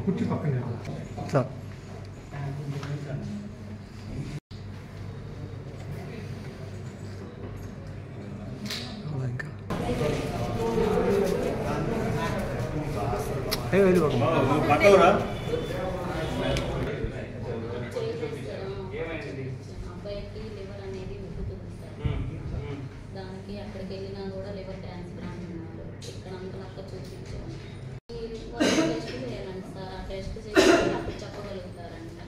కుర్చీ పక్కన సార్ పక్కరా అబ్బాయికి లివర్ అనేది ఉబ్బుతుంది సార్. దానికి అక్కడికి వెళ్ళినా కూడా లివర్ ట్రాన్స్ప్లాంట్ ఉన్నారు. ఇక్కడ అంతా చూపించాము. టెస్ట్ చేయాలండి సార్. ఆ టెస్ట్ చేసి అప్పుడు చెప్పగలుగుతారంట.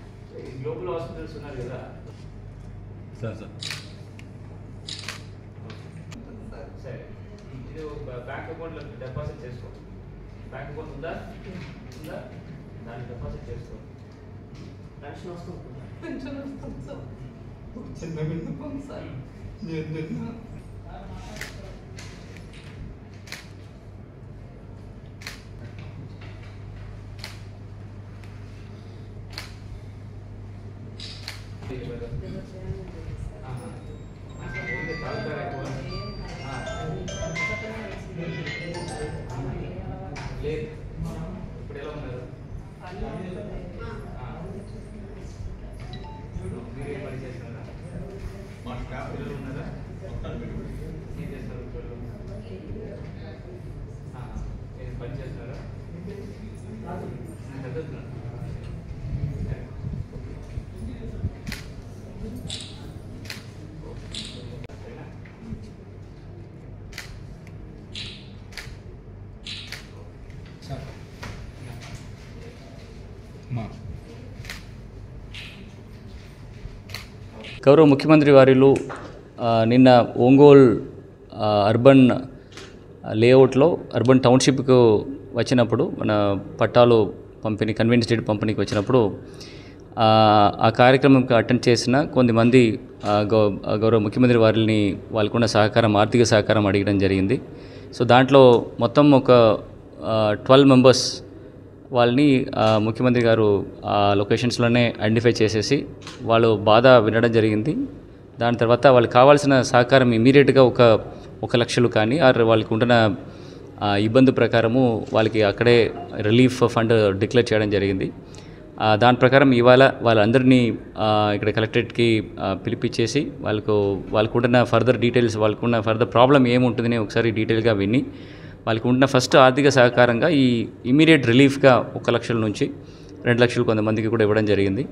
గ్లోబల్ హాస్పిటల్స్ ఉన్నారు కదా సార్ సార్ సరే, ఇది బ్యాంక్ అకౌంట్లో డిపాజిట్ చేసుకో. బ్యాంక్ అకౌంట్ ఉందా? దాన్ని డిపాజిట్ చేసుకో. పెన్షన్ వస్తుంది. పెన్షన్ వస్తుంది సార్. చిన్న విన్నపం సార్. లేదు, ఇప్పుడు ఎలా ఉన్నారు? మీరు ఏ పని చేస్తున్నారా? మా స్టాఫ్ పిల్లలు ఉన్నారా? ఏం చేస్తారు పిల్లలు? ఏం పని చేస్తున్నారా? చదువుతున్నాను. గౌరవ ముఖ్యమంత్రి వారిలు నిన్న ఒంగోలు అర్బన్ లేఅవుట్లో అర్బన్ టౌన్షిప్కు వచ్చినప్పుడు మన పట్టాలు పంపిణీ కన్వీనియన్స్ స్టేట్ పంపిణీకి వచ్చినప్పుడు ఆ కార్యక్రమంకి అటెండ్ చేసిన కొంతమంది గౌరవ ముఖ్యమంత్రి వారిని వాళ్ళకున్న సహకారం ఆర్థిక సహకారం అడగడం జరిగింది. సో దాంట్లో మొత్తం ఒక 12 మెంబర్స్ వాళ్ళని ముఖ్యమంత్రి గారు ఆ లొకేషన్స్లోనే ఐడెంటిఫై చేసేసి వాళ్ళు బాధ వినడం జరిగింది. దాని తర్వాత వాళ్ళకి కావాల్సిన సహకారం ఇమీడియట్గా 1 లక్షలు కానీ వాళ్ళకి ఉంటున్న ఇబ్బంది ప్రకారము వాళ్ళకి అక్కడే రిలీఫ్ ఫండ్ డిక్లేర్ చేయడం జరిగింది. దాని ప్రకారం ఇవాళ వాళ్ళందరినీ ఇక్కడ కలెక్టరేట్కి పిలిపించేసి వాళ్ళకు ఉంటున్న ఫర్దర్ డీటెయిల్స్, వాళ్ళకున్న ఫర్దర్ ప్రాబ్లం ఏముంటుందని ఒకసారి డీటెయిల్గా విని వాళ్ళకి ఉన్న ఫస్ట్ ఆర్థిక సహకారంగా ఈ ఇమీడియట్ రిలీఫ్గా 1 లక్షల నుంచి 2 లక్షలు కొంతమందికి కూడా ఇవ్వడం జరిగింది.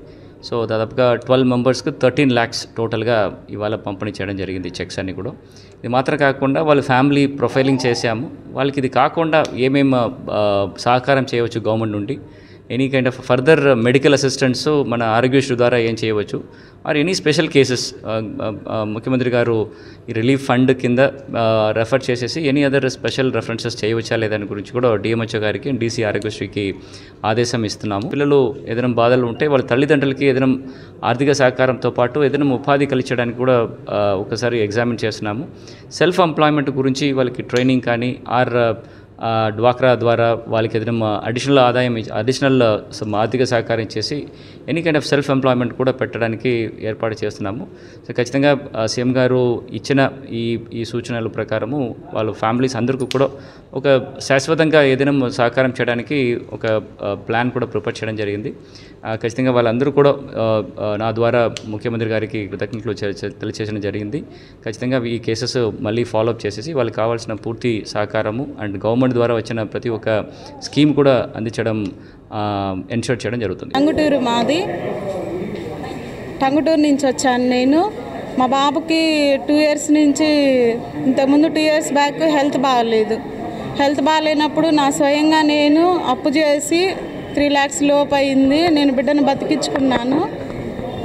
సో దాదాపుగా 12 మెంబర్స్కి 13 lakhs టోటల్గా ఇవాళ పంపిణీ చేయడం జరిగింది చెక్స్ అన్నీ కూడా. ఇది మాత్రం కాకుండా వాళ్ళ ఫ్యామిలీ ప్రొఫైలింగ్ చేశాము. వాళ్ళకి ఇది కాకుండా ఏమేమి సహకారం చేయవచ్చు గవర్నమెంట్ నుండి, any kind of further medical assistants మన ఆరోగ్యశ్రీ ద్వారా ఏం చేయవచ్చు, ఆర్ ఎనీ స్పెషల్ కేసెస్ ముఖ్యమంత్రి గారు ఈ రిలీఫ్ ఫండ్ కింద రెఫర్ చేసేసి ఎనీ అదర్ స్పెషల్ రెఫరెన్సెస్ చేయవచ్చా లేదని గురించి కూడా డిఎంహెచ్ఓ గారికి డీసీ ఆరోగ్యశ్రీకి ఆదేశం ఇస్తున్నాము. పిల్లలు ఏదైనా బాధలు ఉంటే వాళ్ళ తల్లిదండ్రులకి ఏదైనా ఆర్థిక సహకారంతో పాటు ఏదైనా ఉపాధి కలిగించడానికి కూడా ఒకసారి ఎగ్జామిన్ చేస్తున్నాము. సెల్ఫ్ ఎంప్లాయ్మెంట్ గురించి వాళ్ళకి ట్రైనింగ్ కానీ ఆర్ డ్వాక్రా ద్వారా వాళ్ళకి ఏదైనా అడిషనల్ ఆదాయం అడిషనల్ ఆర్థిక సహకారం చేసి any kind of self employment కూడా పెట్టడానికి ఏర్పాటు చేస్తున్నాము. సో ఖచ్చితంగా సీఎం గారు ఇచ్చిన ఈ సూచనల ప్రకారము వాళ్ళ ఫ్యామిలీస్ అందరికీ కూడా ఒక శాశ్వతంగా ఏదైనా సహకారం చేయడానికి ఒక ప్లాన్ కూడా ప్రిపేర్ చేయడం జరిగింది. ఖచ్చితంగా వాళ్ళందరూ కూడా నా ద్వారా ముఖ్యమంత్రి గారికి కృతజ్ఞతలు తెలియచేయడం జరిగింది. ఖచ్చితంగా ఈ కేసెస్ మళ్ళీ ఫాలోఅప్ చేసేసి వాళ్ళకి కావాల్సిన పూర్తి సహకారము అండ్ గవర్నమెంట్ ద్వారా వచ్చిన ప్రతి ఒక్క స్కీమ్ కూడా అందించడం ఎన్షూర్ చేయడం జరుగుతుంది. టంగుటూరు మాది, టంగుటూరు నుంచి వచ్చాను నేను. మా బాబుకి 2 years నుంచి, ఇంతకుముందు 2 years బ్యాక్ హెల్త్ బాగాలేనప్పుడు నా స్వయంగా నేను అప్పు చేసి 3 lakhs లోపు అయింది. నేను బిడ్డను బతికించుకున్నాను.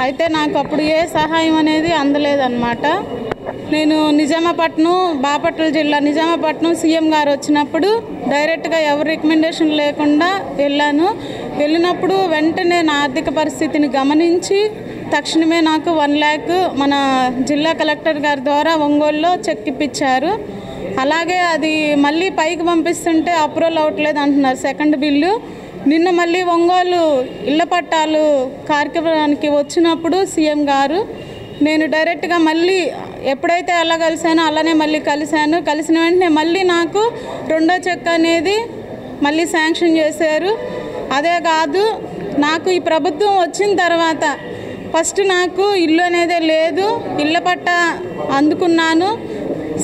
అయితే నాకు అప్పుడు ఏ సహాయం అనేది అందలేదన్నమాట. నేను నిజామాపట్నం, బాపట్ల జిల్లా నిజామాపట్నం సీఎం గారు వచ్చినప్పుడు డైరెక్ట్గా ఎవరి రికమెండేషన్ లేకుండా వెళ్ళినప్పుడు వెంటనే నా ఆర్థిక పరిస్థితిని గమనించి తక్షణమే నాకు 1 lakh మన జిల్లా కలెక్టర్ గారి ద్వారా ఒంగోలులో చెక్ ఇప్పించారు. అలాగే అది మళ్ళీ పైకి పంపిస్తుంటే అప్రూవల్ అవ్వట్లేదు అంటున్నారు సెకండ్ బిల్లు. నిన్న మళ్ళీ ఒంగోలు ఇళ్ల పట్టాలు కార్యక్రమానికి వచ్చినప్పుడు సీఎం గారు నేను డైరెక్ట్గా మళ్ళీ ఎప్పుడైతే ఎలా కలిసానో అలానే మళ్ళీ కలిసిన వెంటనే మళ్ళీ నాకు రెండో చెక్ అనేది మళ్ళీ శాంక్షన్ చేశారు. అదే కాదు, నాకు ఈ ప్రభుత్వం వచ్చిన తర్వాత ఫస్ట్ నాకు ఇల్లు అనేదే లేదు, ఇళ్ళ పట్ట అందుకున్నాను.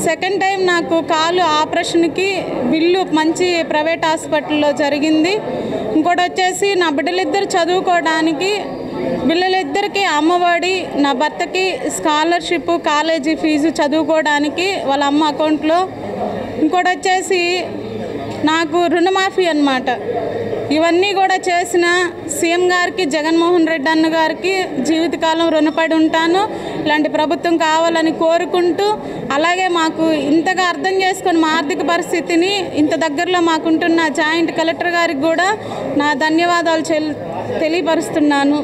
సెకండ్ టైం నాకు కాలు ఆపరేషన్కి బిల్లు మంచి ప్రైవేట్ హాస్పిటల్లో జరిగింది. ఇంకోటి వచ్చేసి నా బిడ్డలిద్దరు చదువుకోవడానికి, పిల్లలిద్దరికి అమ్మఒడి, నా భర్తకి స్కాలర్షిప్, కాలేజీ ఫీజు చదువుకోవడానికి వాళ్ళ అమ్మ అకౌంట్లో. ఇంకోటి వచ్చేసి నాకు రుణమాఫీ అన్నమాట. ఇవన్నీ కూడా చేసిన సీఎం గారికి, జగన్మోహన్ రెడ్డి అన్న గారికి జీవితకాలం రుణపడి ఉంటాను. ఇలాంటి ప్రభుత్వం కావాలని కోరుకుంటూ, అలాగే మాకు ఇంతగా అర్థం చేసుకొని మా ఆర్థిక పరిస్థితిని ఇంత దగ్గరలో మాకుంటున్న జాయింట్ కలెక్టర్ గారికి కూడా నా ధన్యవాదాలు తెలియపరుస్తున్నాను.